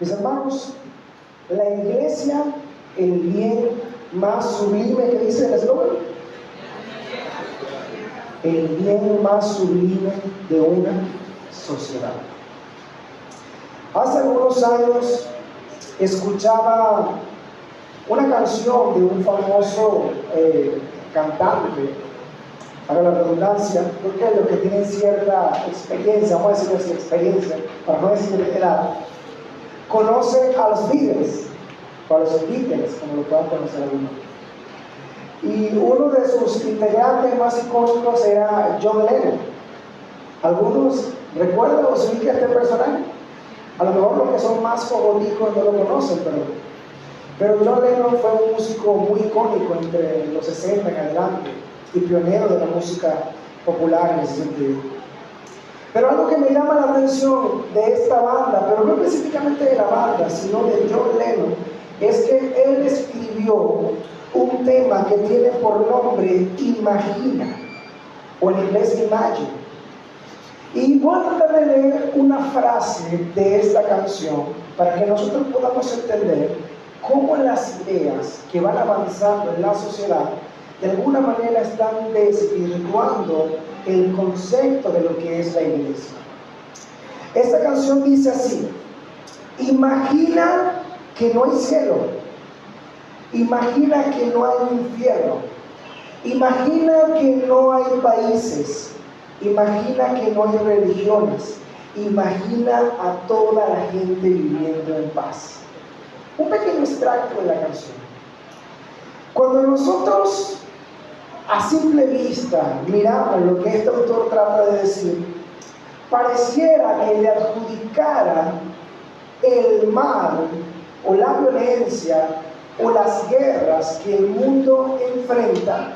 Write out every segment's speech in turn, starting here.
Mis hermanos, la iglesia, el bien más sublime que dice el eslogan, el bien más sublime de una sociedad. Hace algunos años escuchaba una canción de un famoso cantante, para la redundancia, creo que los que tienen cierta experiencia, vamos a decir así, experiencia, para no decir edad, conoce a los Beatles, o a los Beatles, como lo puedan conocer algunos. Y uno de sus integrantes más icónicos era John Lennon. ¿Algunos recuerdan o se ubican este personaje? A lo mejor los que son más fogoticos no lo conocen, pero John Lennon fue un músico muy icónico entre los 60 en adelante y pionero de la música popular en ese sentido. Pero algo que me llama la atención de esta banda, pero no específicamente de la banda, sino de John Lennon, es que él escribió un tema que tiene por nombre Imagina, o en inglés Imagine. Y voy a tratar de leer una frase de esta canción para que nosotros podamos entender cómo las ideas que van avanzando en la sociedad de alguna manera están desvirtuando el concepto de lo que es la iglesia. Esta canción dice así: imagina que no hay cielo, imagina que no hay infierno, imagina que no hay países, imagina que no hay religiones, imagina a toda la gente viviendo en paz. Un pequeño extracto de la canción. Cuando nosotros a simple vista miramos lo que este autor trata de decir, pareciera que le adjudicara el mal o la violencia o las guerras que el mundo enfrenta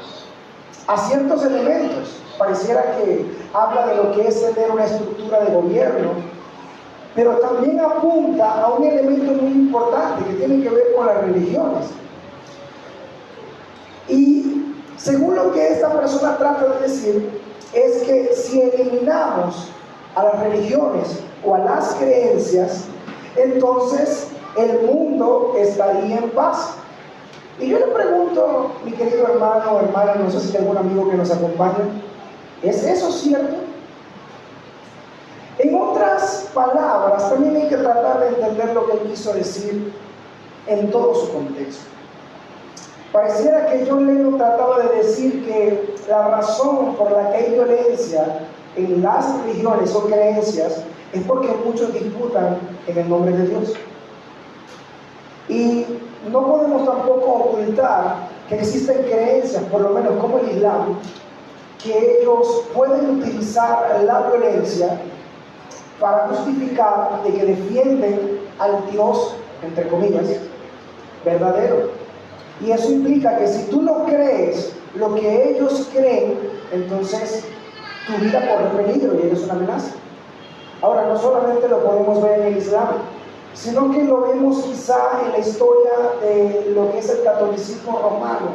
a ciertos elementos. Pareciera que habla de lo que es tener una estructura de gobierno, pero también apunta a un elemento muy importante que tiene que ver con las religiones. Y según lo que esta persona trata de decir, es que si eliminamos a las religiones o a las creencias, entonces el mundo estaría en paz. Y yo le pregunto, mi querido hermano o hermana, no sé si hay algún amigo que nos acompañe, ¿es eso cierto? En otras palabras, también hay que tratar de entender lo que él quiso decir en todo su contexto. Pareciera que John Lennon trataba de decir que la razón por la que hay violencia en las religiones o creencias es porque muchos disputan en el nombre de Dios. Y no podemos tampoco ocultar que existen creencias, por lo menos como el Islam, que ellos pueden utilizar la violencia para justificar de que defienden al Dios, entre comillas, verdadero. Y eso implica que si tú no crees lo que ellos creen, entonces tu vida corre peligro y eres una amenaza. Ahora, no solamente lo podemos ver en el Islam, sino que lo vemos quizá en la historia de lo que es el catolicismo romano,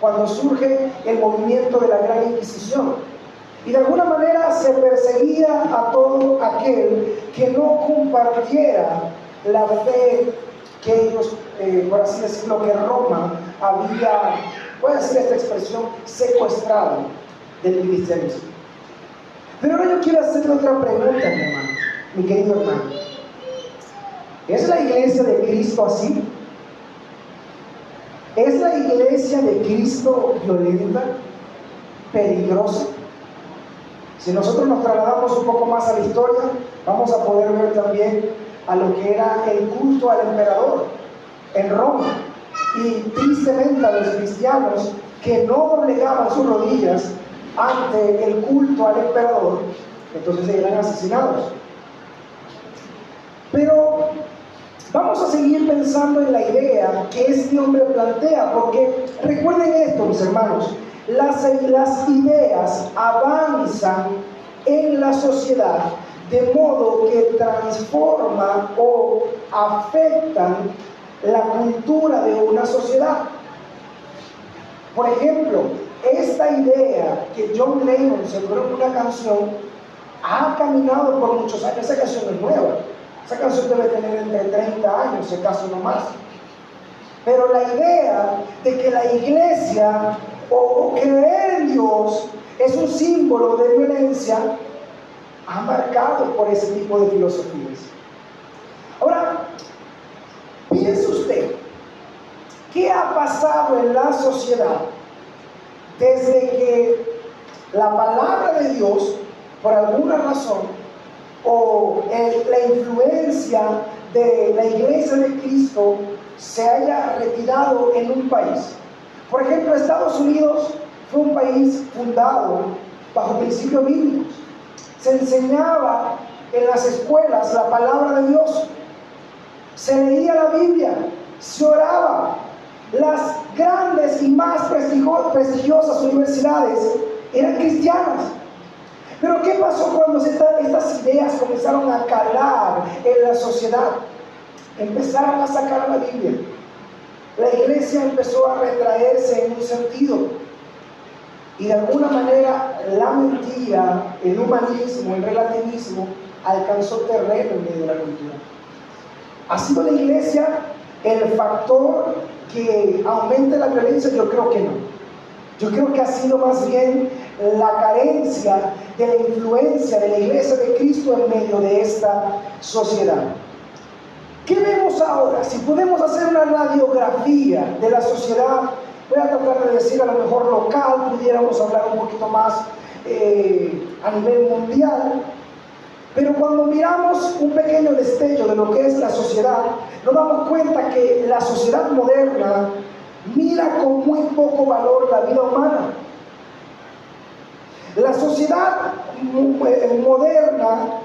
cuando surge el movimiento de la Gran Inquisición. Y de alguna manera se perseguía a todo aquel que no compartiera la fe que ellos, por así decirlo, que Roma había, voy a decir esta expresión, secuestrado del cristianismo. Pero ahora yo quiero hacerle otra pregunta, mi hermano, mi querido hermano. ¿Es la iglesia de Cristo así? ¿Es la iglesia de Cristo violenta, peligrosa? Si nosotros nos trasladamos un poco más a la historia, vamos a poder ver también a lo que era el culto al emperador en Roma. Y tristemente a los cristianos que no doblegaban sus rodillas ante el culto al emperador, entonces eran asesinados. Pero vamos a seguir pensando en la idea que este hombre plantea, porque recuerden esto, mis hermanos, las ideas avanzan en la sociedad de modo que transforman o afectan la cultura de una sociedad. Por ejemplo, esta idea que John Lennon sembró en una canción ha caminado por muchos años. Esa canción no es nueva. Esa canción debe tener entre 30 años, si acaso no más. Pero la idea de que la iglesia o creer en Dios es un símbolo de violencia ha marcado por ese tipo de filosofías. Ahora, piense usted, ¿qué ha pasado en la sociedad desde que la palabra de Dios, por alguna razón, o la influencia de la iglesia de Cristo se haya retirado en un país? Por ejemplo, Estados Unidos fue un país fundado bajo principios bíblicos. Se enseñaba en las escuelas la palabra de Dios, se leía la Biblia, se oraba. Las grandes y más prestigiosas universidades eran cristianas. Pero ¿qué pasó cuando estas ideas comenzaron a calar en la sociedad? Empezaron a sacar a la Biblia. La iglesia empezó a retraerse en un sentido. Y de alguna manera la mentira, el humanismo, el relativismo alcanzó terreno en medio de la cultura. ¿Ha sido la iglesia el factor que aumente la violencia? Yo creo que no. Yo creo que ha sido más bien la carencia de la influencia de la iglesia de Cristo en medio de esta sociedad. ¿Qué vemos ahora? Si podemos hacer una radiografía de la sociedad, voy a tratar de decir a lo mejor local, pudiéramos hablar un poquito más a nivel mundial. Pero cuando miramos un pequeño destello de lo que es la sociedad, nos damos cuenta que la sociedad moderna mira con muy poco valor la vida humana. La sociedad moderna,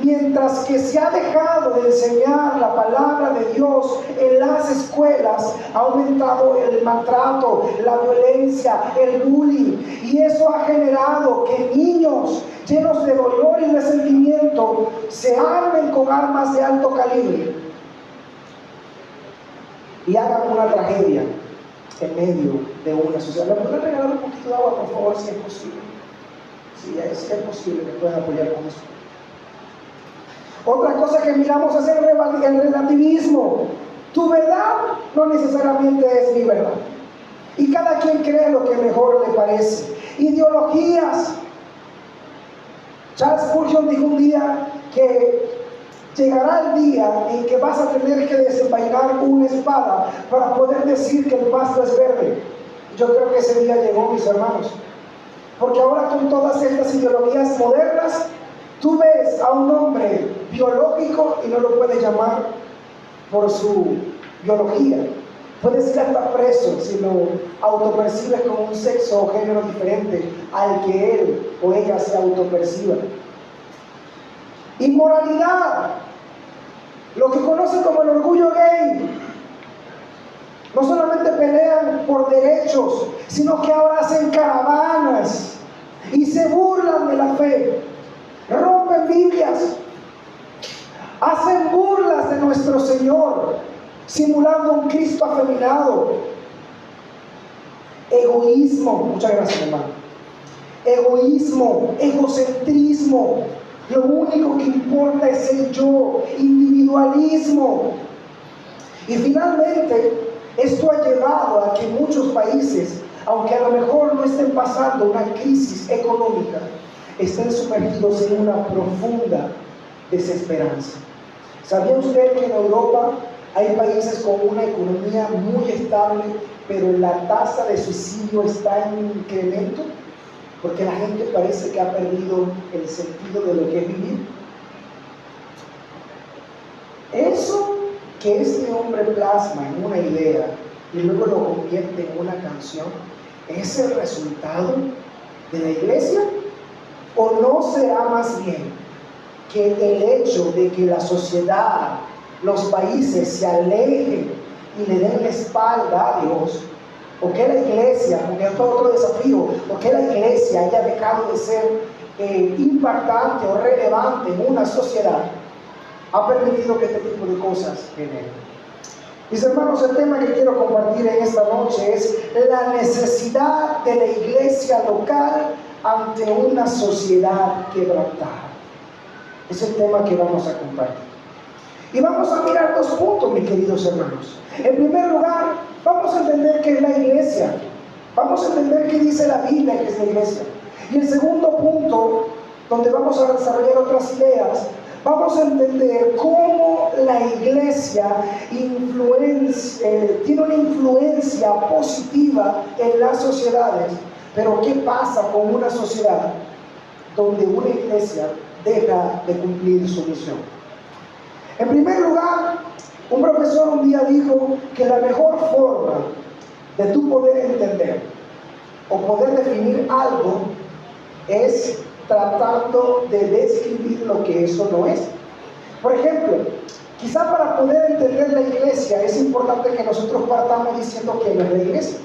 mientras que se ha dejado de enseñar la palabra de Dios en las escuelas, ha aumentado el maltrato, la violencia, el bullying, y eso ha generado que niños llenos de dolor y resentimiento se armen con armas de alto calibre y hagan una tragedia en medio de una sociedad. ¿Me pueden regalar un poquito de agua, por favor, si es posible? Si es posible, me pueden apoyar con eso. Otra cosa que miramos es el relativismo. Tu verdad no necesariamente es mi verdad. Y cada quien cree lo que mejor le parece. Ideologías. Charles Spurgeon dijo un día que llegará el día en que vas a tener que desenvainar una espada para poder decir que el pasto es verde. Yo creo que ese día llegó, mis hermanos. Porque ahora con todas estas ideologías modernas, tú ves a un hombre biológico y no lo puedes llamar por su biología. Puedes ir hasta preso si lo autopercibes como un sexo o género diferente al que él o ella se autoperciba. Inmoralidad, lo que conocen como el orgullo gay. No solamente pelean por derechos, sino que ahora hacen caravanas y se burlan de la fe. Rompen Biblias, hacen burlas de nuestro Señor, simulando un Cristo afeminado. Egoísmo, muchas gracias, hermano. Egoísmo, egocentrismo, lo único que importa es el yo, individualismo. Y finalmente, esto ha llevado a que muchos países, aunque a lo mejor no estén pasando una crisis económica, estén sumergidos en una profunda desesperanza. ¿Sabía usted que en Europa hay países con una economía muy estable, pero la tasa de suicidio está en incremento? Porque la gente parece que ha perdido el sentido de lo que es vivir. Eso que este hombre plasma en una idea y luego lo convierte en una canción, ¿es el resultado de la iglesia? ¿O no será más bien que el hecho de que la sociedad, los países se alejen y le den la espalda a Dios, o que la iglesia, porque esto es otro desafío, o que la iglesia haya dejado de ser impactante o relevante en una sociedad, ha permitido que este tipo de cosas generen? Mis hermanos, el tema que quiero compartir en esta noche es la necesidad de la iglesia local ante una sociedad quebrantada. Es el tema que vamos a compartir. Y vamos a mirar dos puntos, mis queridos hermanos. En primer lugar, vamos a entender qué es la iglesia. Vamos a entender qué dice la Biblia que es la iglesia. Y el segundo punto, donde vamos a desarrollar otras ideas, vamos a entender cómo la iglesia tiene una influencia positiva en las sociedades. Pero ¿qué pasa con una sociedad donde una iglesia deja de cumplir su misión? En primer lugar, un profesor un día dijo que la mejor forma de tú poder entender o poder definir algo es tratando de describir lo que eso no es. Por ejemplo, quizá para poder entender la iglesia es importante que nosotros partamos diciendo que no es la iglesia.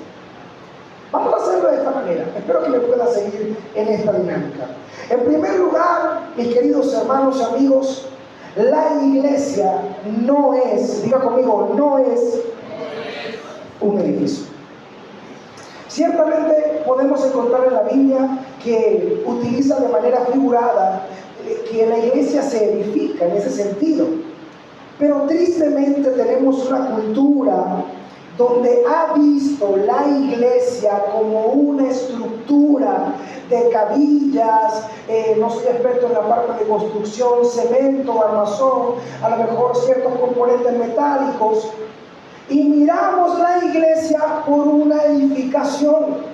Vamos a hacerlo de esta manera. Espero que me pueda seguir en esta dinámica. En primer lugar, mis queridos hermanos y amigos, la iglesia no es, diga conmigo, no es un edificio. Ciertamente podemos encontrar en la Biblia que utiliza de manera figurada que la iglesia se edifica en ese sentido. Pero tristemente tenemos una cultura donde ha visto la iglesia como una estructura de cabillas, no soy experto en la parte de construcción, cemento, armazón, a lo mejor ciertos componentes metálicos, y miramos la iglesia por una edificación.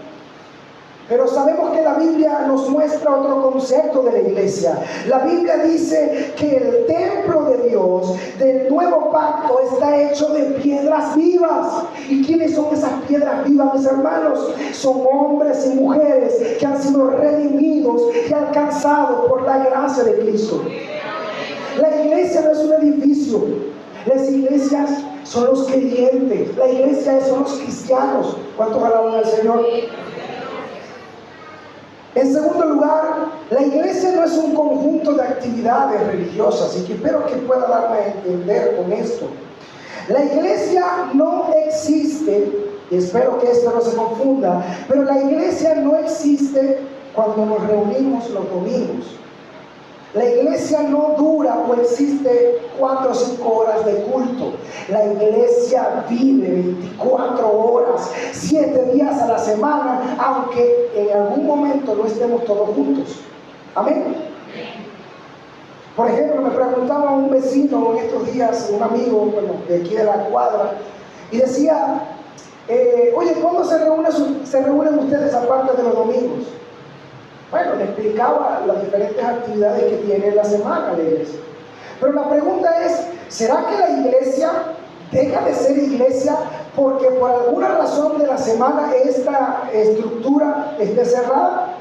Pero sabemos que la Biblia nos muestra otro concepto de la iglesia. La Biblia dice que el templo de Dios, del nuevo pacto, está hecho de piedras vivas. ¿Y quiénes son esas piedras vivas, mis hermanos? Son hombres y mujeres que han sido redimidos y alcanzados por la gracia de Cristo. La iglesia no es un edificio. Las iglesias son los creyentes. La iglesia son los cristianos. ¿Cuántos alaban al Señor? En segundo lugar, la iglesia no es un conjunto de actividades religiosas, y que espero que pueda darme a entender con esto. La iglesia no existe, y espero que esto no se confunda, pero la iglesia no existe cuando nos reunimos los domingos. La iglesia no dura o existe 4 o 5 horas de culto. La iglesia vive 24 horas, 7 días a la semana, aunque en algún momento no estemos todos juntos. Amén. Por ejemplo, me preguntaba un vecino en estos días, un amigo, de aquí de la cuadra, y decía, oye, ¿cuándo se reúnen ustedes aparte de los domingos? Bueno, le explicaba las diferentes actividades que tiene en la semana la iglesia. Pero la pregunta es, ¿será que la iglesia deja de ser iglesia porque por alguna razón de la semana esta estructura esté cerrada?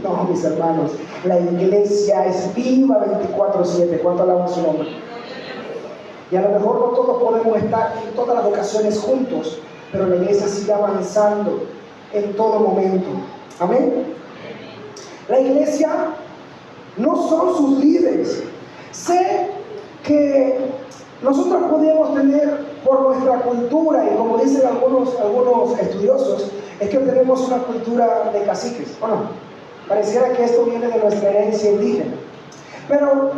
No, mis hermanos, la iglesia es viva 24/7. ¿Cuánto alaban su nombre? Y a lo mejor no todos podemos estar en todas las ocasiones juntos, pero la iglesia sigue avanzando en todo momento. Amén. La iglesia no son sus líderes. Sé que nosotros podríamos tener por nuestra cultura, y como dicen algunos estudiosos, es que tenemos una cultura de caciques. Bueno, pareciera que esto viene de nuestra herencia indígena. Pero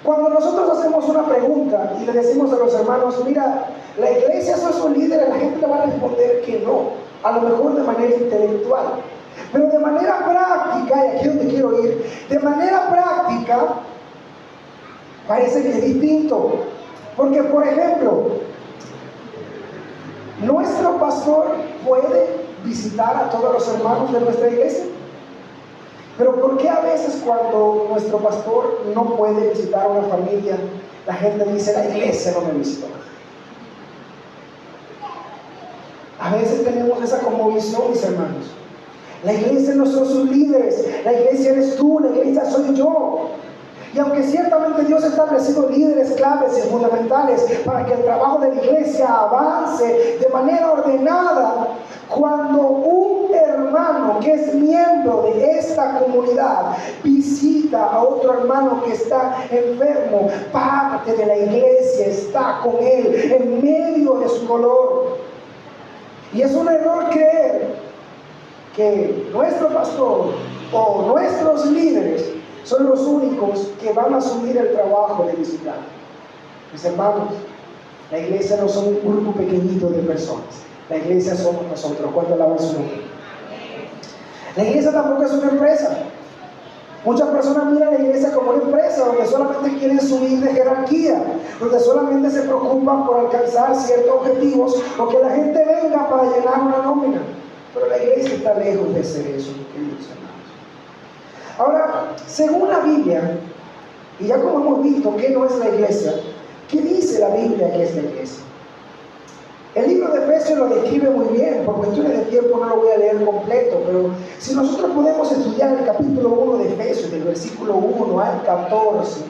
cuando nosotros hacemos una pregunta y le decimos a los hermanos, mira, la iglesia son sus líderes, la gente le va a responder que no, a lo mejor de manera intelectual. Pero de manera práctica, y aquí es donde quiero ir, de manera práctica, parece que es distinto. Porque, por ejemplo, nuestro pastor puede visitar a todos los hermanos de nuestra iglesia. Pero ¿por qué a veces cuando nuestro pastor no puede visitar a una familia, la gente dice, la iglesia no me visitó? A veces tenemos esa como visión, mis hermanos. La iglesia no son sus líderes, la iglesia eres tú, la iglesia soy yo. Y aunque ciertamente Dios ha establecido líderes claves y fundamentales para que el trabajo de la iglesia avance de manera ordenada, cuando un hermano que es miembro de esta comunidad visita a otro hermano que está enfermo, parte de la iglesia está con él en medio de su dolor. Y es un error creer que nuestro pastor o nuestros líderes son los únicos que van a asumir el trabajo de visitar. Mis hermanos, la iglesia no son un grupo pequeñito de personas. La iglesia somos nosotros. ¿Cuánto alabamos su nombre? La iglesia tampoco es una empresa. Muchas personas miran a la iglesia como una empresa donde solamente quieren subir de jerarquía, donde solamente se preocupan por alcanzar ciertos objetivos o que la gente venga para llenar una nómina. Pero la iglesia está lejos de ser eso, mis queridos hermanos. Ahora, según la Biblia, y ya como hemos visto qué no es la iglesia, ¿qué dice la Biblia que es la iglesia? El libro de Efesios lo describe muy bien. Por cuestiones de tiempo no lo voy a leer completo, pero si nosotros podemos estudiar el capítulo 1 de Efesios, del versículo 1 al 14,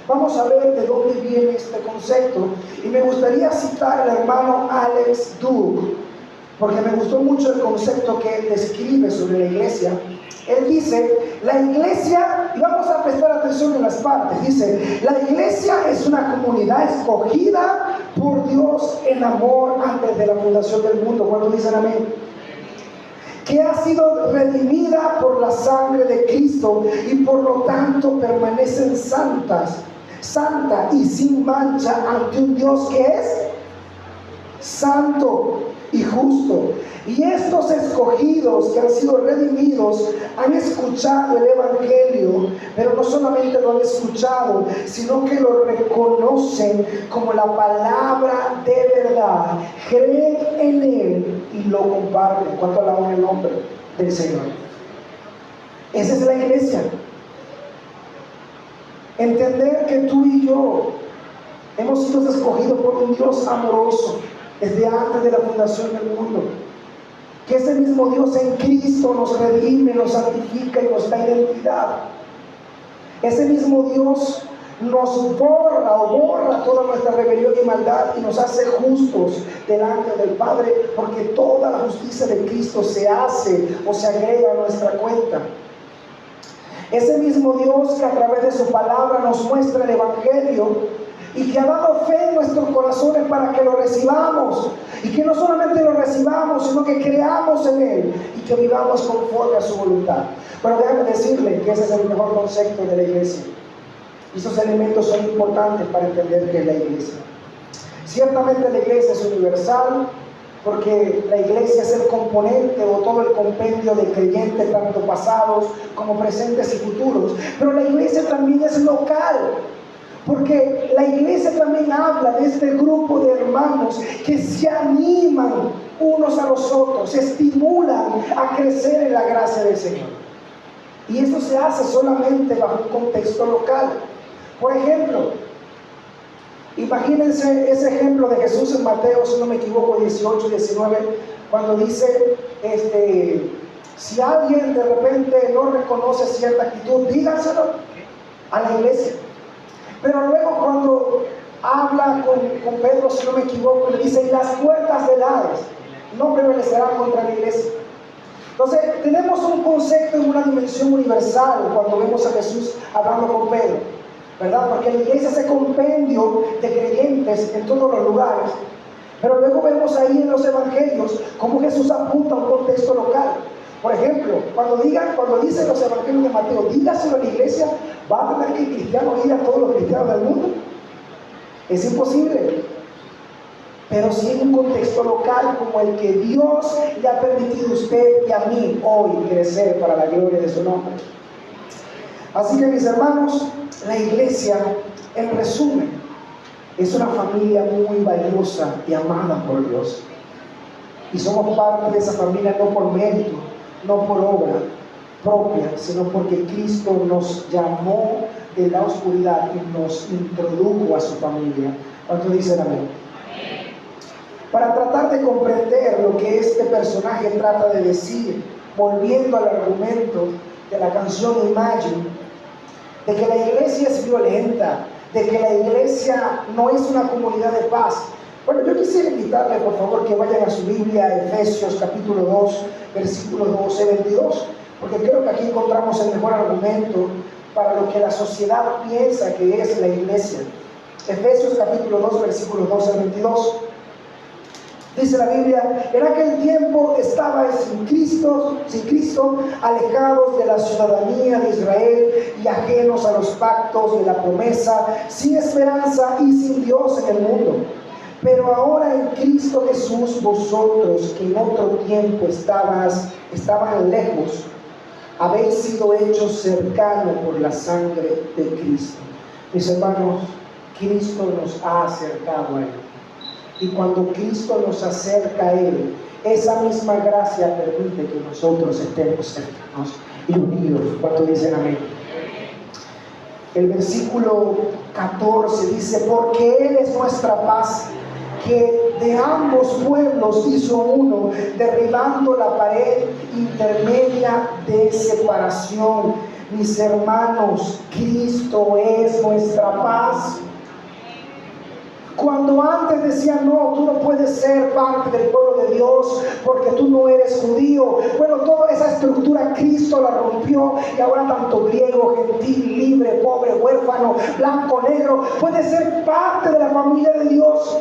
vamos a ver de dónde viene este concepto. Y me gustaría citar al hermano Alex Duke, porque me gustó mucho el concepto que él describe sobre la iglesia. Él dice, la iglesia, y vamos a prestar atención en las partes, dice, la iglesia es una comunidad escogida por Dios en amor antes de la fundación del mundo. ¿Cuántos dicen amén? Que ha sido redimida por la sangre de Cristo y por lo tanto permanecen santa y sin mancha ante un Dios que es santo y justo. Y estos escogidos que han sido redimidos han escuchado el Evangelio, pero no solamente lo han escuchado, sino que lo reconocen como la palabra de verdad, creen en él y lo comparten. ¿Cuánto alaban el nombre del Señor? Esa es la iglesia. Entender que tú y yo hemos sido escogidos por un Dios amoroso desde antes de la fundación del mundo. Que ese mismo Dios en Cristo nos redime, nos santifica y nos da identidad. Ese mismo Dios nos borra toda nuestra rebelión y maldad y nos hace justos delante del Padre, porque toda la justicia de Cristo se hace o se agrega a nuestra cuenta. Ese mismo Dios que a través de su palabra nos muestra el Evangelio y que ha dado fe en nuestros corazones para que lo recibamos, y que no solamente lo recibamos, sino que creamos en él y que vivamos conforme a su voluntad. Bueno, déjame decirle que ese es el mejor concepto de la iglesia. Y esos elementos son importantes para entender qué es la iglesia. Ciertamente la iglesia es universal, porque la iglesia es el componente o todo el compendio de creyentes, tanto pasados como presentes y futuros. Pero la iglesia también es local, porque la iglesia también habla de este grupo de hermanos que se animan unos a los otros, se estimulan a crecer en la gracia del Señor. Y esto se hace solamente bajo un contexto local. Por ejemplo, imagínense ese ejemplo de Jesús en Mateo, si no me equivoco, 18, 19, cuando dice, si alguien de repente no reconoce cierta actitud, díganselo a la iglesia. Pero luego cuando habla con Pedro, si no me equivoco, le dice, y las puertas del Hades no prevalecerán contra la iglesia. Entonces tenemos un concepto en una dimensión universal cuando vemos a Jesús hablando con Pedro, ¿verdad? Porque la iglesia es ese compendio de creyentes en todos los lugares. Pero luego vemos ahí en los evangelios cómo Jesús apunta a un contexto local. Por ejemplo, cuando dicen los evangelios de Mateo, dígaselo a la iglesia, ¿va a tener que el cristiano ir a todos los cristianos del mundo? Es imposible. Pero sí en un contexto local como el que Dios le ha permitido a usted y a mí hoy crecer para la gloria de su nombre. Así que, mis hermanos, la iglesia, en resumen, es una familia muy valiosa y amada por Dios. Y somos parte de esa familia no por mérito, no por obra propia, sino porque Cristo nos llamó de la oscuridad y nos introdujo a su familia. ¿Cuántos dicen amén? Para tratar de comprender lo que este personaje trata de decir, volviendo al argumento de la canción Imagine, de que la iglesia es violenta, de que la iglesia no es una comunidad de paz. Bueno, yo quisiera invitarle, por favor, que vayan a su Biblia, a Efesios capítulo 2, versículos 12 y 22, porque creo que aquí encontramos el mejor argumento para lo que la sociedad piensa que es la iglesia. Efesios capítulo 2, versículos 12 al 22. Dice la Biblia, en aquel tiempo estaba sin Cristo, alejados de la ciudadanía de Israel y ajenos a los pactos de la promesa, sin esperanza y sin Dios en el mundo. Pero ahora en Cristo Jesús, vosotros que en otro tiempo estaban lejos, habéis sido hechos cercanos por la sangre de Cristo. Mis hermanos, Cristo nos ha acercado a Él. Y cuando Cristo nos acerca a Él, esa misma gracia permite que nosotros estemos cercanos y unidos. ¿Cuánto dicen amén? El versículo 14 dice, porque Él es nuestra paz, que de ambos pueblos hizo uno, derribando la pared intermedia de separación. Mis hermanos, Cristo es nuestra paz. Cuando antes decían, no, tú no puedes ser parte del pueblo de Dios porque tú no eres judío. Bueno, toda esa estructura Cristo la rompió y ahora tanto griego, gentil, libre, pobre, huérfano, blanco, negro, puede ser parte de la familia de Dios.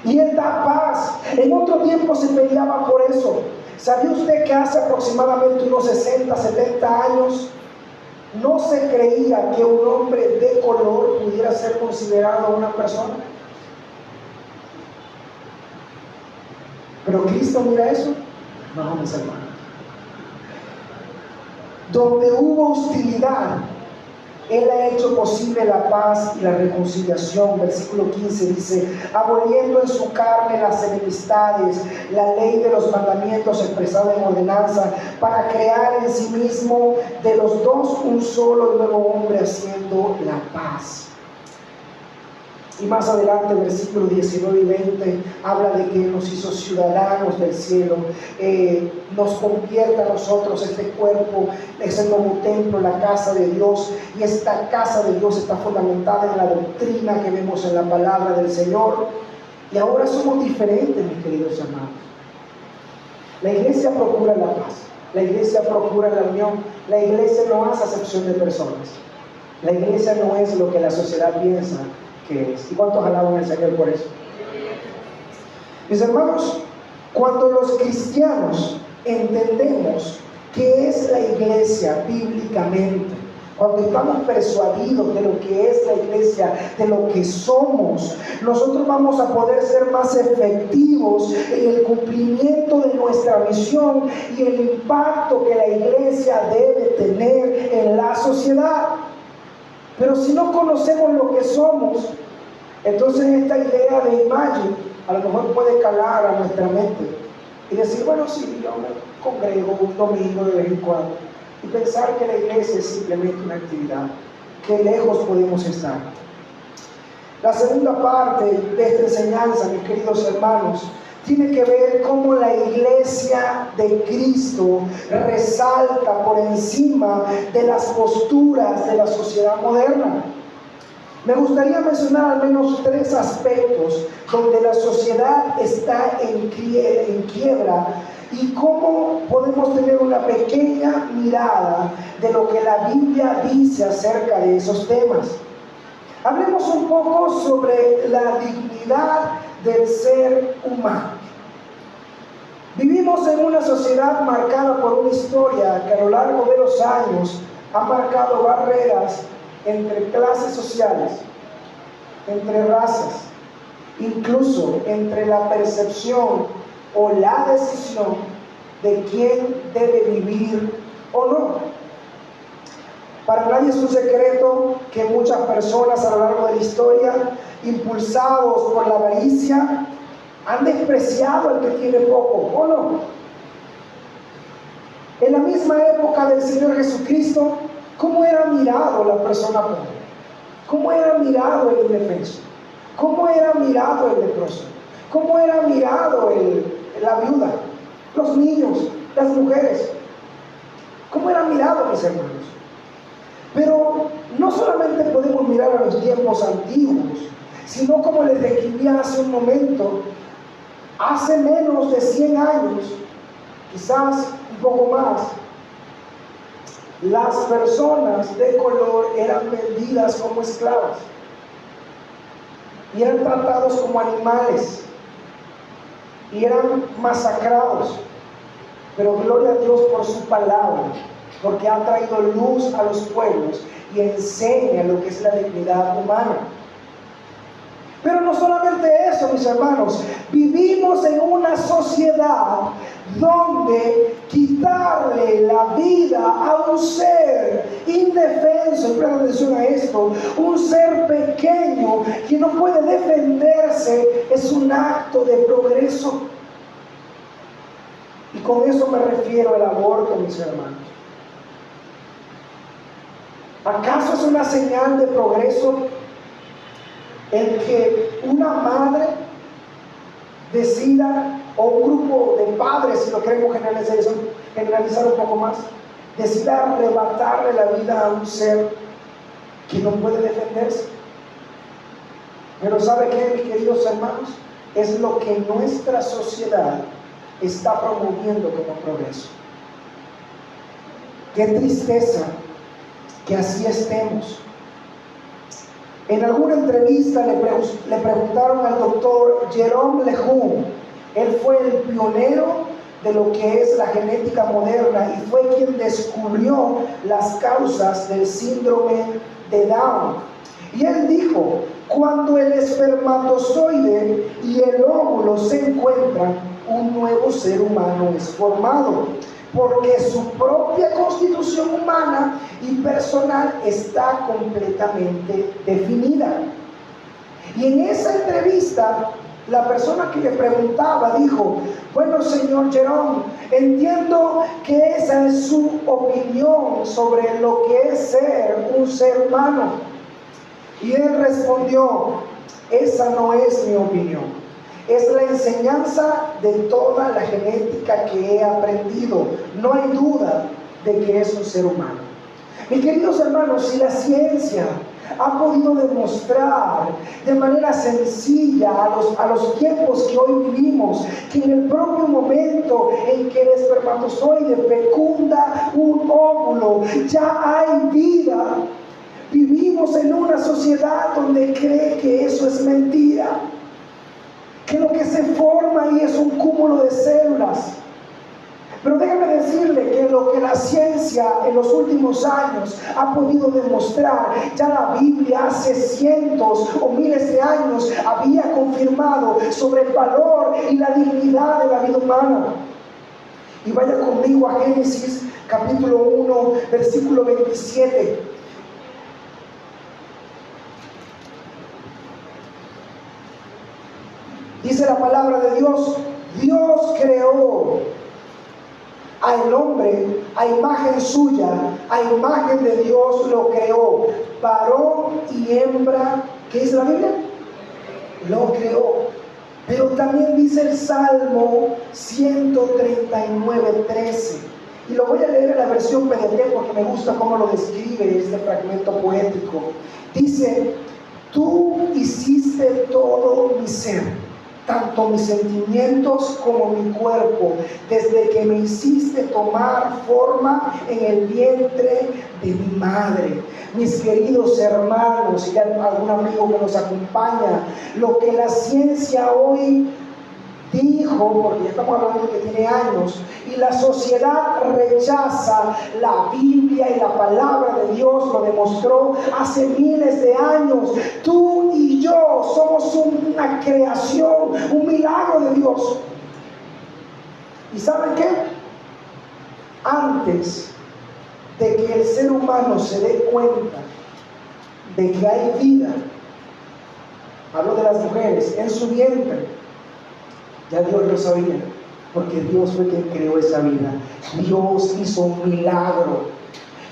Y Él da paz. En otro tiempo se peleaba por eso. ¿Sabía usted que hace aproximadamente unos 60, 70 años no se creía que un hombre de color pudiera ser considerado una persona? Pero Cristo mira eso. No, mis hermanos. Donde hubo hostilidad, Él ha hecho posible la paz y la reconciliación. Versículo 15 dice, aboliendo en su carne las enemistades, la ley de los mandamientos expresada en ordenanza, para crear en sí mismo de los dos un solo nuevo hombre, haciendo la paz. Y más adelante, versículos 19 y 20, habla de que nos hizo ciudadanos del cielo, nos convierte a nosotros, este cuerpo, es el nuevo templo, la casa de Dios, y esta casa de Dios está fundamentada en la doctrina que vemos en la palabra del Señor, y ahora somos diferentes, mis queridos hermanos. La iglesia procura la paz, la iglesia procura la unión, la iglesia no hace acepción de personas, la iglesia no es lo que la sociedad piensa que es. ¿Y cuántos alaban al Señor por eso? Mis hermanos, cuando los cristianos entendemos qué es la iglesia bíblicamente, cuando estamos persuadidos de lo que es la iglesia, de lo que somos, nosotros vamos a poder ser más efectivos en el cumplimiento de nuestra misión y el impacto que la iglesia debe tener en la sociedad. Pero si no conocemos lo que somos, entonces esta idea de imagen a lo mejor puede calar a nuestra mente y decir, bueno, sí, yo me congrego un domingo de vez en cuando, y pensar que la iglesia es simplemente una actividad, que lejos podemos estar. La segunda parte de esta enseñanza, mis queridos hermanos, tiene que ver cómo la iglesia de Cristo resalta por encima de las posturas de la sociedad moderna. Me gustaría mencionar al menos 3 aspectos donde la sociedad está en quiebra y cómo podemos tener una pequeña mirada de lo que la Biblia dice acerca de esos temas. Hablemos un poco sobre la dignidad del ser humano. Vivimos en una sociedad marcada por una historia que a lo largo de los años ha marcado barreras entre clases sociales, entre razas, incluso entre la percepción o la decisión de quién debe vivir o no. Para nadie es un secreto que muchas personas a lo largo de la historia, impulsados por la avaricia, han despreciado al que tiene poco, ¿o no? En la misma época del Señor Jesucristo, ¿cómo era mirado la persona pobre? ¿Cómo era mirado el indefenso? ¿Cómo era mirado el leproso? ¿Cómo era mirado la viuda? Los niños, las mujeres. ¿Cómo era mirado, mis hermanos? Pero no solamente podemos mirar a los tiempos antiguos, sino como les describía hace un momento, hace menos de 100 años, quizás un poco más, las personas de color eran vendidas como esclavas y eran tratados como animales. y eran masacrados. Pero gloria a Dios por su palabra, porque ha traído luz a los pueblos y enseña lo que es la dignidad humana. Pero no solamente eso, mis hermanos, vivimos en una sociedad donde quitarle la vida a un ser indefenso, y presta atención a esto, un ser pequeño que no puede defenderse, es un acto de progreso. Y con eso me refiero al aborto, mis hermanos. ¿Acaso es una señal de progreso el que una madre decida, o un grupo de padres, si lo queremos generalizar un poco más, decida arrebatarle la vida a un ser que no puede defenderse? Pero ¿sabe qué, mis queridos hermanos? Es lo que nuestra sociedad está promoviendo como progreso. Qué tristeza que así estemos. En alguna entrevista le preguntaron al doctor Jerome Lejeune. Él fue el pionero de lo que es la genética moderna y fue quien descubrió las causas del síndrome de Down. Y él dijo: cuando el espermatozoide y el óvulo se encuentran, un nuevo ser humano es formado, porque su propia constitución humana y personal está completamente definida. Y en esa entrevista, la persona que le preguntaba dijo: bueno, señor Jerome, entiendo que esa es su opinión sobre lo que es ser un ser humano. Y él respondió: esa no es mi opinión. Es la enseñanza de toda la genética que he aprendido. No hay duda de que es un ser humano. Mis queridos hermanos, si la ciencia ha podido demostrar de manera sencilla a los tiempos que hoy vivimos, que en el propio momento en que el espermatozoide fecunda un óvulo, ya hay vida. Vivimos en una sociedad donde cree que eso es mentira, que lo que se forma ahí es un cúmulo de células. Pero déjame decirle que lo que la ciencia en los últimos años ha podido demostrar, ya la Biblia hace cientos o miles de años había confirmado sobre el valor y la dignidad de la vida humana. Y vaya conmigo a Génesis capítulo 1, versículo 27. Dice la palabra de Dios: Dios creó al hombre a imagen suya, a imagen de Dios lo creó, varón y hembra. ¿Qué dice la Biblia? Lo creó. Pero también dice el Salmo 139:13, y lo voy a leer en la versión PDT porque me gusta cómo lo describe este fragmento poético. Dice: tú hiciste todo mi ser, tanto mis sentimientos como mi cuerpo, desde que me hiciste tomar forma en el vientre de mi madre. Mis queridos hermanos y algún amigo que nos acompaña, lo que la ciencia hoy dijo, porque ya estamos hablando de que tiene años, y la sociedad rechaza la Biblia y la palabra de Dios, lo demostró hace miles de años. Tú y yo somos una creación, un milagro de Dios. ¿Y saben qué? Antes de que el ser humano se dé cuenta de que hay vida, hablo de las mujeres, en su vientre, ya Dios lo sabía, porque Dios fue quien creó esa vida. Dios hizo un milagro.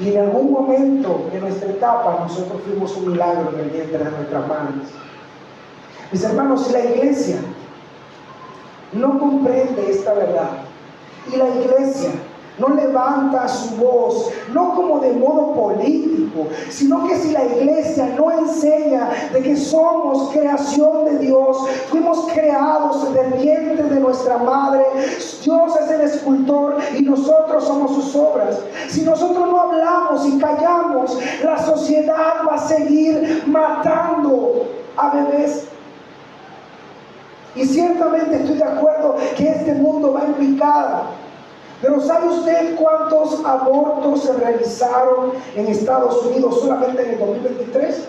Y en algún momento de nuestra etapa nosotros fuimos un milagro en el vientre de nuestras madres. Mis hermanos, si la iglesia no comprende esta verdad, y la iglesia no levanta su voz, no como de modo político, sino que si la iglesia no enseña de que somos creación de Dios, fuimos creados del vientre de nuestra madre, Dios es el escultor y nosotros somos sus obras. Si nosotros no hablamos y callamos, la sociedad va a seguir matando a bebés. Y ciertamente estoy de acuerdo que este mundo va en picada. Pero ¿sabe usted cuántos abortos se realizaron en Estados Unidos solamente en el 2023?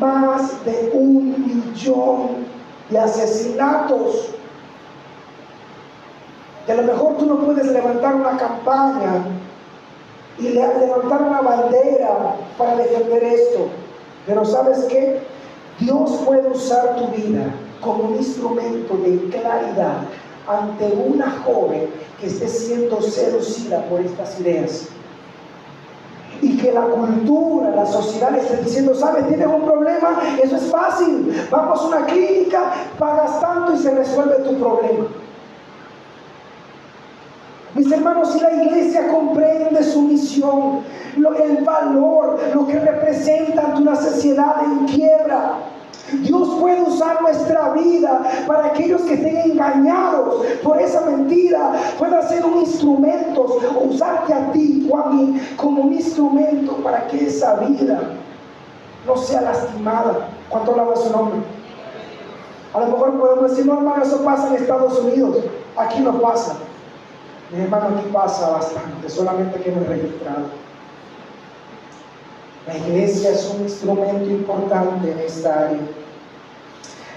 Más de 1 millón de asesinatos. Que a lo mejor tú no puedes levantar una campaña y levantar una bandera para defender esto. Pero ¿sabes qué? Dios puede usar tu vida como un instrumento de claridad ante una joven que esté siendo seducida por estas ideas. Y que la cultura, la sociedad le esté diciendo, ¿sabes? Tienes un problema, eso es fácil. Vamos a una clínica, pagas tanto y se resuelve tu problema. Mis hermanos, si la iglesia comprende su misión, el valor, lo que representa ante una sociedad en quiebra, Dios puede usar nuestra vida para aquellos que estén engañados por esa mentira, pueda ser un instrumento, o usarte a ti o a mí como un instrumento para que esa vida no sea lastimada. ¿Cuánto alaba su nombre? A lo mejor podemos decir, no hermano, eso pasa en Estados Unidos, aquí no pasa. Mi hermano, aquí pasa bastante, solamente que no es registrado. La iglesia es un instrumento importante en esta área.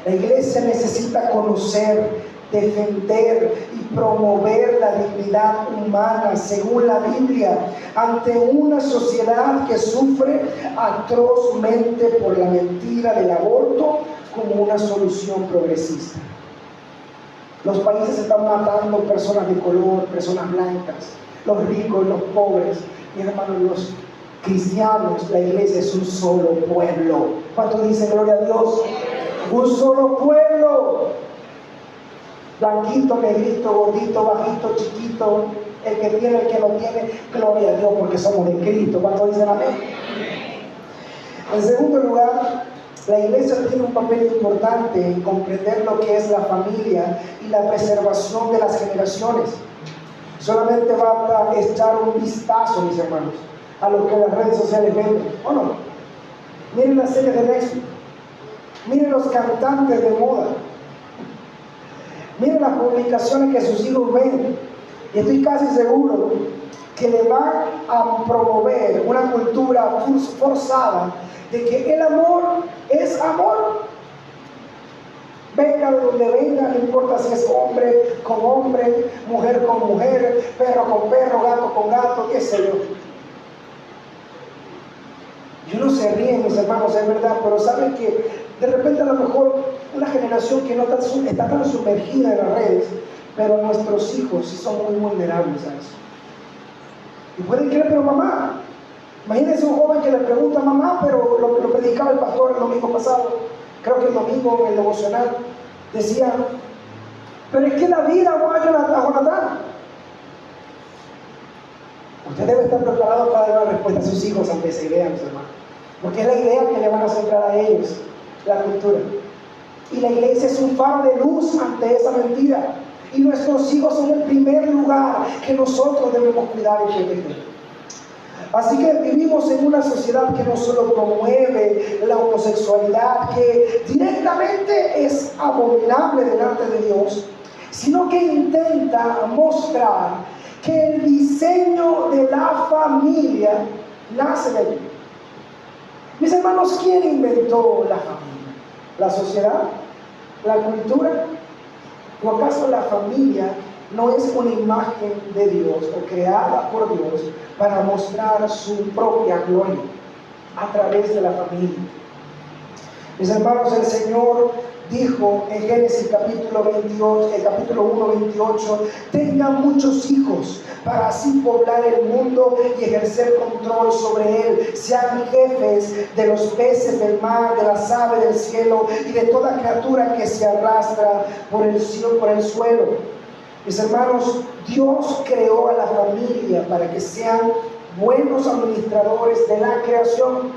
La iglesia necesita conocer, defender y promover la dignidad humana según la Biblia ante una sociedad que sufre atrozmente por la mentira del aborto como una solución progresista. Los países están matando personas de color, personas blancas, los ricos, los pobres. Mi hermano, los cristianos, la iglesia es un solo pueblo. ¿Cuántos dicen gloria a Dios? Un solo pueblo. Blanquito, negrito, gordito, bajito, chiquito, el que tiene, el que no tiene, gloria a Dios porque somos de Cristo. ¿Cuántos dicen amén? En segundo lugar, la iglesia tiene un papel importante en comprender lo que es la familia y la preservación de las generaciones. Solamente va a echar un vistazo, mis hermanos, a lo que las redes sociales venden, ¿o no? Miren las series de Netflix, miren los cantantes de moda, miren las publicaciones que sus hijos ven, y estoy casi seguro que le van a promover una cultura forzada de que el amor es amor. Venga de donde venga, no importa si es hombre con hombre, mujer con mujer, perro con perro, gato con gato, qué sé yo. Y uno se ríe, mis hermanos, es verdad, pero saben que de repente a lo mejor una generación que no está tan sumergida en las redes, pero nuestros hijos sí son muy vulnerables a eso. Y pueden creer, pero mamá, imagínense un joven que le pregunta a mamá, pero lo predicaba el pastor el domingo pasado, creo que el domingo en el devocional, decía, pero es que la vida va a Jonathan. Usted debe estar preparado para dar una respuesta a sus hijos ante esa idea, mis hermanos, porque es la idea que le van a sembrar a ellos, la cultura. Y la iglesia es un faro de luz ante esa mentira. Y nuestros hijos son el primer lugar que nosotros debemos cuidar y proteger. Así que vivimos en una sociedad que no solo promueve la homosexualidad, que directamente es abominable delante de Dios, sino que intenta mostrar que el diseño de la familia nace de Dios. Mis hermanos, ¿quién inventó la familia? ¿La sociedad? ¿La cultura? ¿O acaso la familia no es una imagen de Dios o creada por Dios para mostrar su propia gloria a través de la familia? Mis hermanos, el Señor dijo en Génesis capítulo 1, 28, tengan muchos hijos para así poblar el mundo y ejercer control sobre él. Sean jefes de los peces del mar, de las aves del cielo y de toda criatura que se arrastra por el suelo. Mis hermanos, Dios creó a la familia para que sean buenos administradores de la creación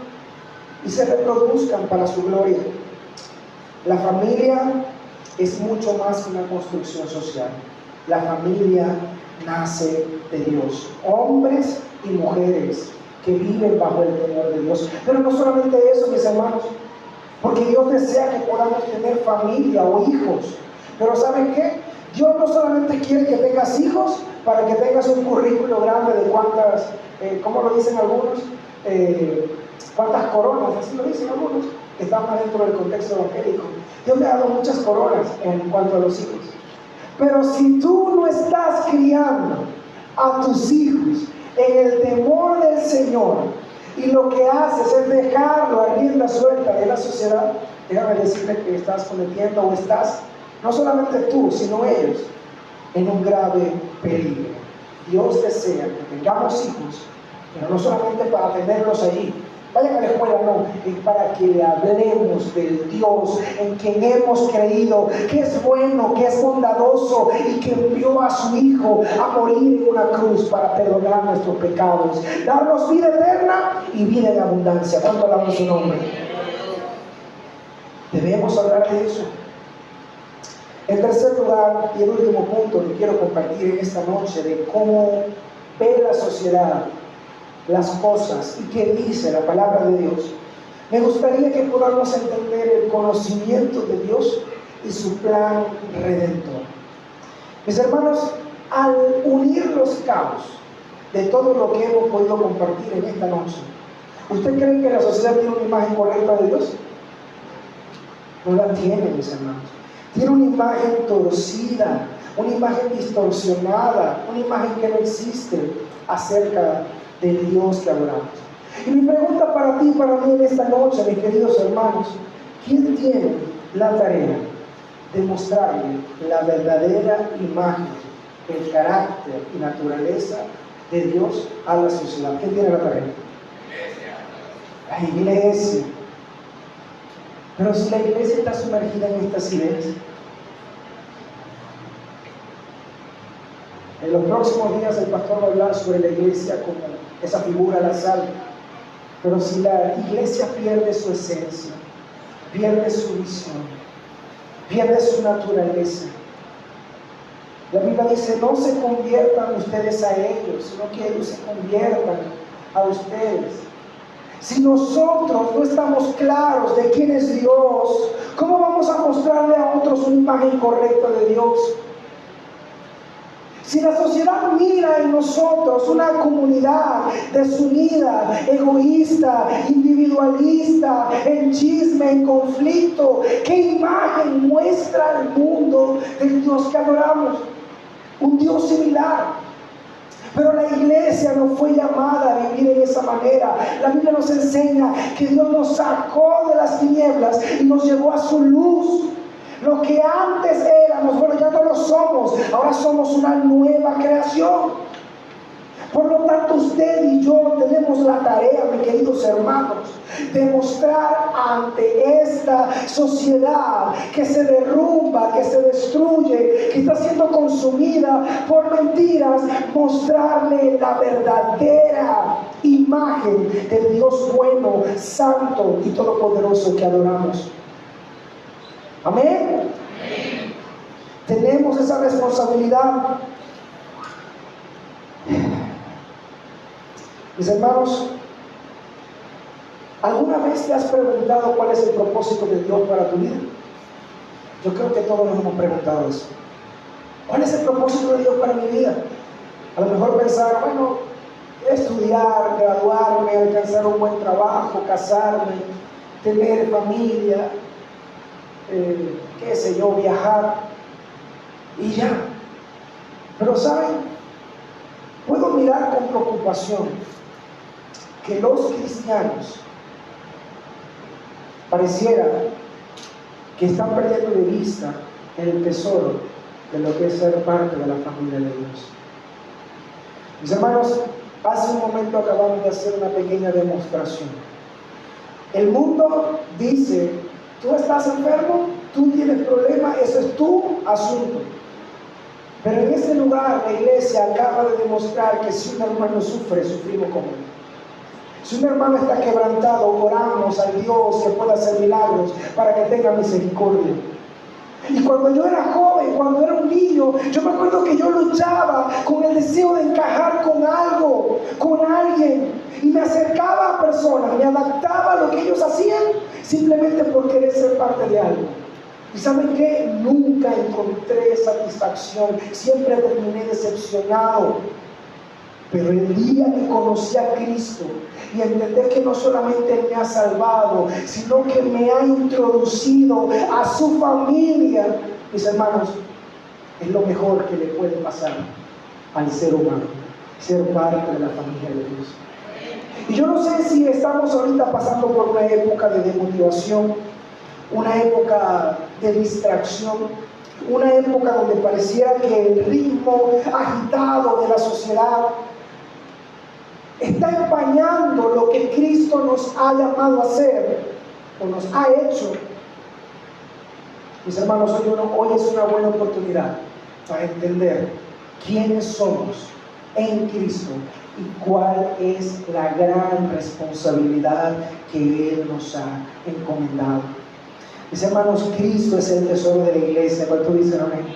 y se reproduzcan para su gloria. La familia es mucho más que una construcción social. La familia nace de Dios. Hombres y mujeres que viven bajo el temor de Dios. Pero no solamente eso, mis hermanos. porque Dios desea que podamos tener familia o hijos. Pero ¿saben qué? Dios no solamente quiere que tengas hijos para que tengas un currículo grande de cuántas, ¿cómo lo dicen algunos? Cuántas coronas, así lo dicen algunos, que están más dentro del contexto evangélico. Dios me ha dado muchas coronas en cuanto a los hijos. Pero si tú no estás criando a tus hijos en el temor del Señor, y lo que haces es dejarlo a rienda suelta de la sociedad, déjame decirte que estás cometiendo, o estás, no solamente tú, sino ellos, en un grave peligro. Dios desea que tengamos hijos, pero no solamente para tenerlos allí. Vayan a la escuela, no, es para que le hablemos del Dios en quien hemos creído, que es bueno, que es bondadoso y que envió a su Hijo a morir en una cruz para perdonar nuestros pecados, darnos vida eterna y vida en abundancia. ¿Cuánto alabamos su nombre? Debemos hablar de eso. En tercer lugar, y el último punto que quiero compartir en esta noche, de cómo ve la sociedad las cosas y qué dice la palabra de Dios, me gustaría que podamos entender el conocimiento de Dios y su plan redentor. Mis hermanos, al unir los cabos de todo lo que hemos podido compartir en esta noche, ¿usted cree que la sociedad tiene una imagen correcta de Dios? No la tiene, mis hermanos. Tiene una imagen torcida, una imagen distorsionada, una imagen que no existe acerca del Dios que adoramos. Y mi pregunta para ti y para mí en esta noche, mis queridos hermanos, ¿quién tiene la tarea de mostrarle la verdadera imagen, el carácter y naturaleza de Dios a la sociedad? ¿Quién tiene la tarea? La iglesia. Pero si la iglesia está sumergida en estas ideas, en los próximos días el pastor va a hablar sobre la iglesia como esa figura al azar. Pero si la iglesia pierde su esencia, pierde su visión, pierde su naturaleza, la Biblia dice: no se conviertan ustedes a ellos, sino que ellos se conviertan a ustedes. Si nosotros no estamos claros de quién es Dios, ¿cómo vamos a mostrarle a otros una imagen correcta de Dios? Si la sociedad mira en nosotros una comunidad desunida, egoísta, individualista, en chisme, en conflicto, ¿qué imagen muestra al mundo del Dios que adoramos? Un Dios similar. Pero la iglesia no fue llamada a vivir en esa manera. La Biblia nos enseña que Dios nos sacó de las tinieblas y nos llevó a su luz. Lo que antes éramos, bueno, ya no lo somos, ahora somos una nueva creación. Por lo tanto, usted y yo tenemos la tarea, mis queridos hermanos, de mostrar ante esta sociedad que se derrumba, que se destruye, que está siendo consumida por mentiras, mostrarle la verdadera imagen del Dios bueno, santo y todopoderoso que adoramos. Amén. Tenemos esa responsabilidad. Mis hermanos, ¿alguna vez te has preguntado cuál es el propósito de Dios para tu vida? Yo creo que todos nos hemos preguntado eso. ¿Cuál es el propósito de Dios para mi vida? A lo mejor pensar, bueno, estudiar, graduarme, alcanzar un buen trabajo, casarme, tener familia, qué sé yo, viajar y ya. Pero ¿saben? Puedo mirar con preocupación que los cristianos pareciera que están perdiendo de vista el tesoro de lo que es ser parte de la familia de Dios. Mis hermanos, hace un momento acabamos de hacer una pequeña demostración. El mundo dice: tú estás enfermo, tú tienes problemas, eso es tu asunto. Pero en este lugar la iglesia acaba de demostrar que si un hermano sufre, sufrimos con él. Si un hermano está quebrantado, oramos al Dios que pueda hacer milagros para que tenga misericordia. Y cuando yo era joven, cuando era un niño, yo me acuerdo que yo luchaba con el deseo de encajar con algo, con alguien, y me acercaba a personas, me adaptaba a lo que ellos hacían, simplemente porque ser parte de algo. ¿Y saben qué? Nunca encontré satisfacción, siempre terminé decepcionado. Pero el día que conocí a Cristo y entendí que no solamente Él me ha salvado, sino que me ha introducido a su familia, mis hermanos, es lo mejor que le puede pasar al ser humano, ser parte de la familia de Dios. Y yo no sé si estamos ahorita pasando por una época de desmotivación, una época de distracción, una época donde pareciera que el ritmo agitado de la sociedad está empañando lo que Cristo nos ha llamado a hacer o nos ha hecho. Mis hermanos, hoy es una buena oportunidad para entender quiénes somos en Cristo y cuál es la gran responsabilidad que Él nos ha encomendado. Mis hermanos, Cristo es el tesoro de la iglesia. ¿Cuántos dicen amén?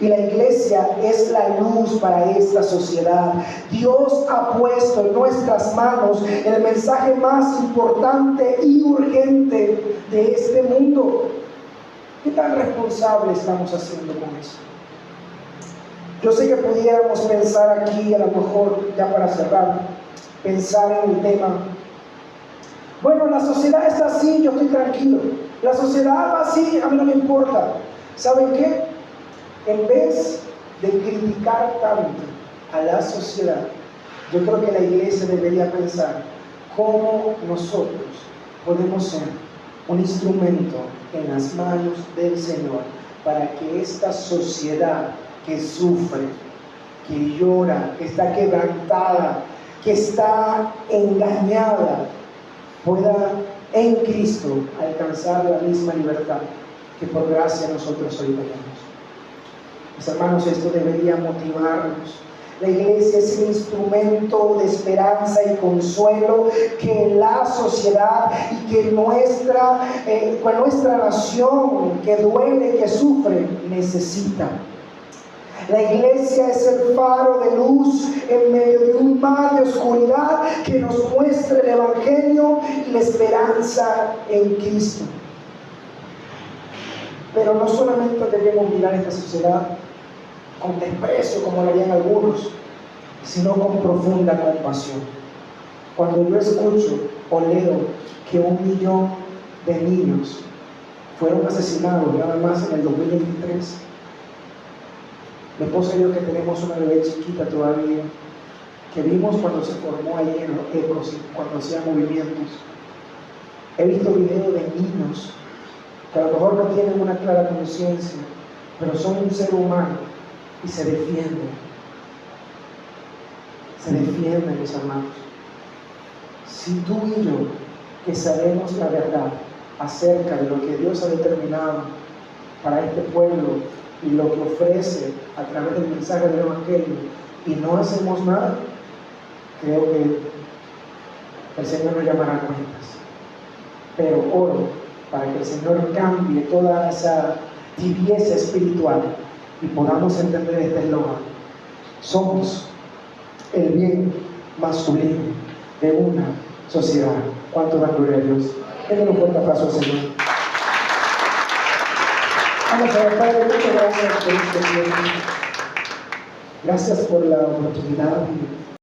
Y la iglesia es la luz para esta sociedad. Dios ha puesto en nuestras manos el mensaje más importante y urgente de este mundo. ¿Qué tan responsable estamos haciendo con eso? Yo sé que pudiéramos pensar aquí, a lo mejor ya para cerrar, pensar en el tema. Bueno, la sociedad está así, yo estoy tranquilo. La sociedad va así, a mí no me importa. ¿Saben qué? En vez de criticar tanto a la sociedad, yo creo que la iglesia debería pensar cómo nosotros podemos ser un instrumento en las manos del Señor para que esta sociedad que sufre, que llora, que está quebrantada, que está engañada, pueda en Cristo alcanzar la misma libertad que por gracia nosotros hoy tenemos. Mis hermanos, esto debería motivarnos. La iglesia es el instrumento de esperanza y consuelo que la sociedad y que nuestra nación que duele, que sufre, necesita. La iglesia es el faro de luz en medio de un mar de oscuridad que nos muestra el evangelio y la esperanza en Cristo. Pero no solamente debemos mirar esta sociedad con desprecio, como lo harían algunos, sino con profunda compasión. Cuando yo escucho o leo que 1 millón de niños fueron asesinados nada más en el 2023, mi esposa y yo, que tenemos una bebé chiquita todavía, que vimos cuando se formó ayer ecos y cuando hacía movimientos, he visto videos de niños que a lo mejor no tienen una clara conciencia, pero son un ser humano y se defienden. Se defienden, mis hermanos. Si tú y yo, que sabemos la verdad acerca de lo que Dios ha determinado para este pueblo y lo que ofrece a través del mensaje del Evangelio, y no hacemos nada, creo que el Señor nos llamará a cuentas. Pero oro para que el Señor cambie toda esa tibieza espiritual y podamos entender este eslogan: somos el bien más sublime de una sociedad. ¿Cuánto da gloria a Dios? Denle un fuerte aplauso al Señor. Vamos a ver, Padre, muchas gracias por este tiempo. Gracias por la oportunidad